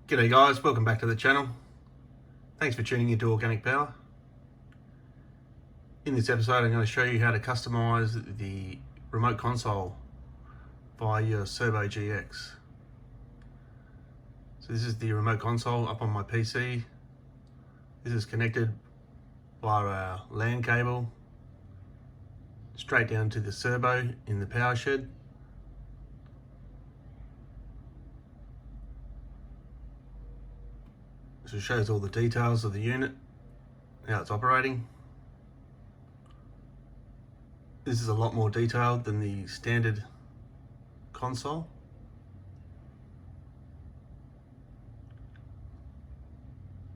G'day guys, welcome back to the channel. Thanks for tuning into Organic Power. In this episode I'm going to show you how to customize the remote console via your Cerbo GX. So this is the remote console up on my PC. This is connected via a LAN cable straight down to the Cerbo in the power shed. So it shows all the details of the unit, how it's operating. This is a lot more detailed than the standard console.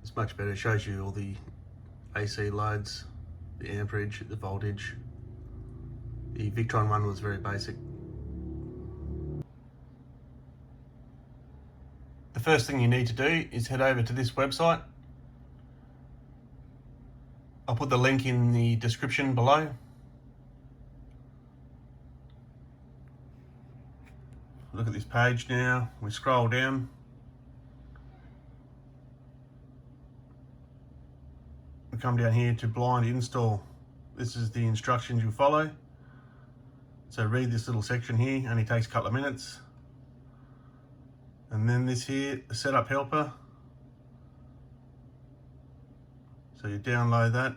It's much better, it shows you all the AC loads, the amperage, the voltage. The Victron one was very basic. The first thing you need to do is head over to this website. I'll put the link in the description below. Look at this page now. We scroll down. We come down here to blind install. This is the instructions you follow. So read this little section here, only takes a couple of minutes. And then this here, the setup helper. So you download that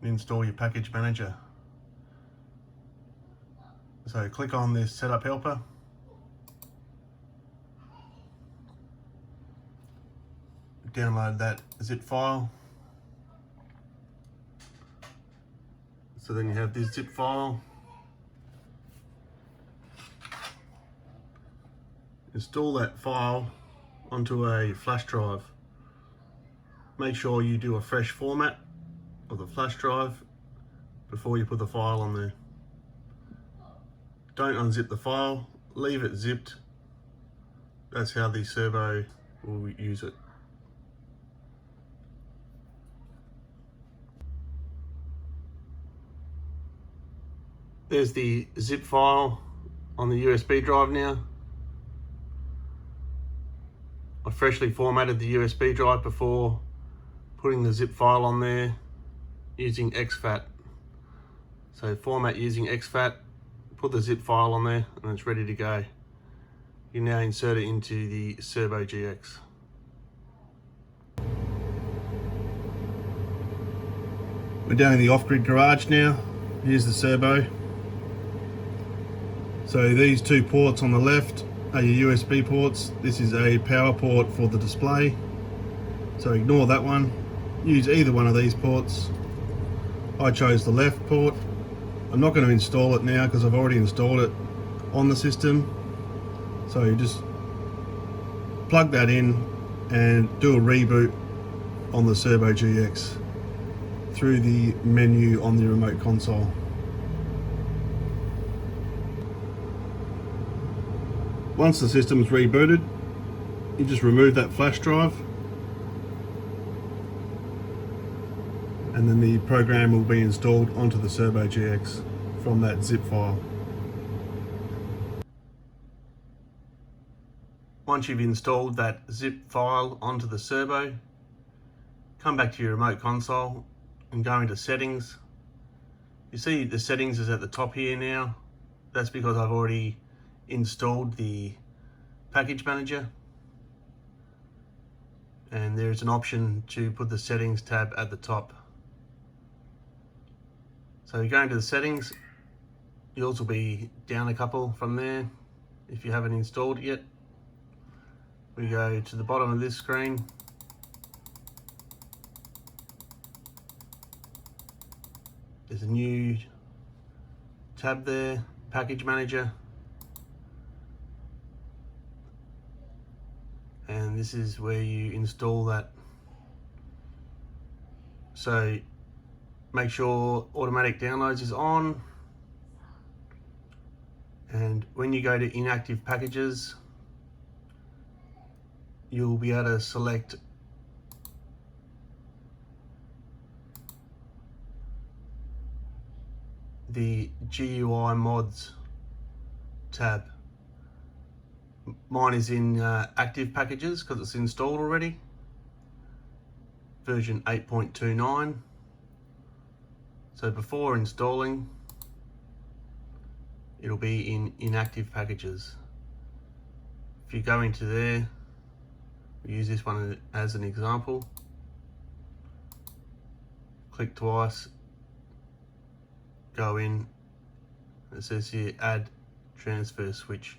and install your package manager. So click on this setup helper. Download that zip file. So then you have this zip file. Install that file onto a flash drive. Make sure you do a fresh format of the flash drive before you put the file on there. Don't unzip the file, leave it zipped. That's how the Cerbo will use it. There's the zip file on the USB drive now. I freshly formatted the USB drive before putting the zip file on there using exFAT. So format using exFAT, put the zip file on there and it's ready to go. You now insert it into the Cerbo GX. We're down in the off-grid garage now. Here's the Cerbo. So these two ports on the left are your USB ports. This is a power port for the display. So ignore that one. Use either one of these ports. I chose the left port. I'm not going to install it now because I've already installed it on the system. So you just plug that in and do a reboot on the Cerbo GX through the menu on the remote console. Once the system's rebooted, you just remove that flash drive and then the program will be installed onto the Cerbo GX from that zip file. Once you've installed that zip file onto the Cerbo, come back to your remote console and go into settings. You see the settings is at the top here now. That's because I've already installed the package manager, and there's an option to put the settings tab at the top. So you go into the settings, yours will be down a couple from there if you haven't installed it yet. We go to the bottom of this screen. There's a new tab there, package manager. And this is where you install that. So make sure automatic downloads is on. And when you go to inactive packages, you'll be able to select the GUI Mods tab. Mine is in active packages because it's installed already, version 8.29. So before installing, it'll be in inactive packages. If you go into there, we use this one as an example, click twice, go in, it says here add transfer switch.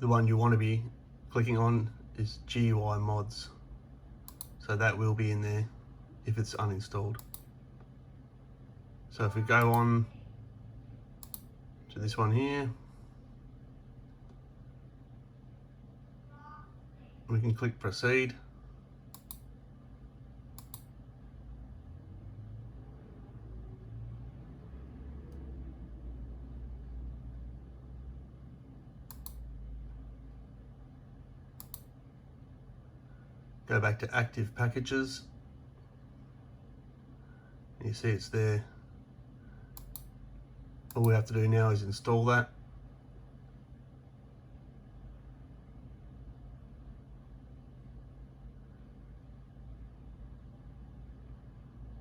The one you want to be clicking on is GUI Mods, so that will be in there if it's uninstalled. So if we go on to this one here, we can click proceed. Go back to active packages. You see it's there. All we have to do now is install that.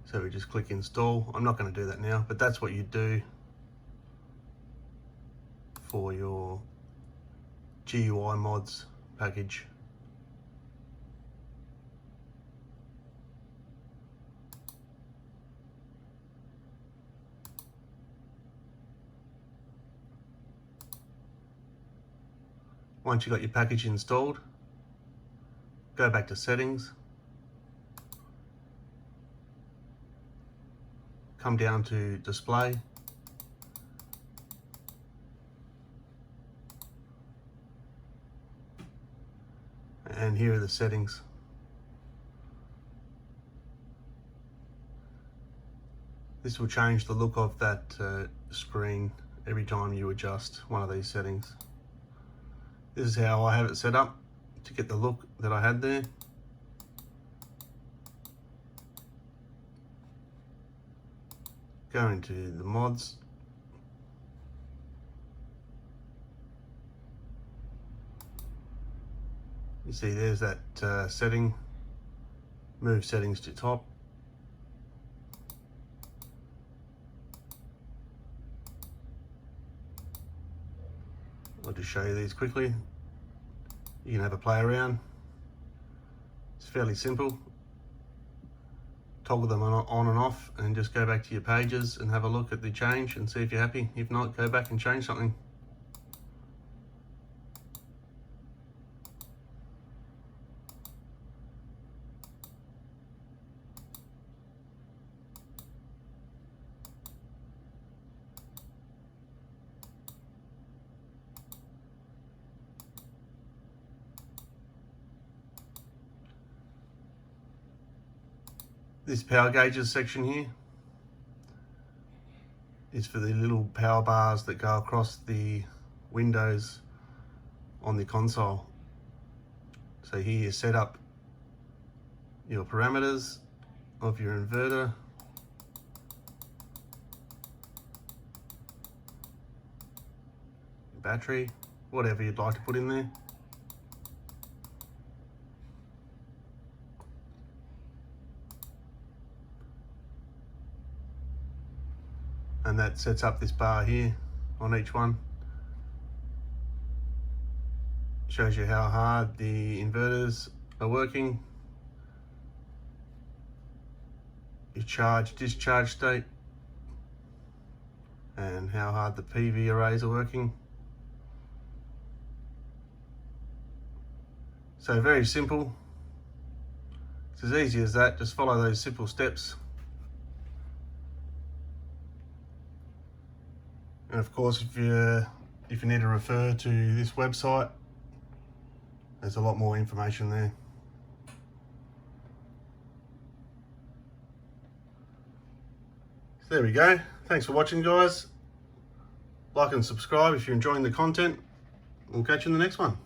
So we just click install. I'm not going to do that now, but that's what you do for your GUI Mods package. Once you've got your package installed, go back to settings, come down to display, and here are the settings. This will change the look of that screen every time you adjust one of these settings. This is how I have it set up to get the look that I had there. Go into the mods. You see there's that setting. Move settings to top. I'll just show you these quickly. You can have a play around. It's fairly simple. Toggle them on and off and just go back to your pages and have a look at the change and see if you're happy. If not, go back and change something. This power gauges section here is for the little power bars that go across the windows on the console. So here you set up your parameters of your inverter, battery, whatever you'd like to put in there. And that sets up this bar here on each one. Shows you how hard the inverters are working, your charge discharge state, and how hard the PV arrays are working. So very simple. It's as easy as that. Just follow those simple steps. And of course, if you need to refer to this website, there's a lot more information there. So there we go. Thanks for watching, guys. Like and subscribe if you're enjoying the content. We'll catch you in the next one.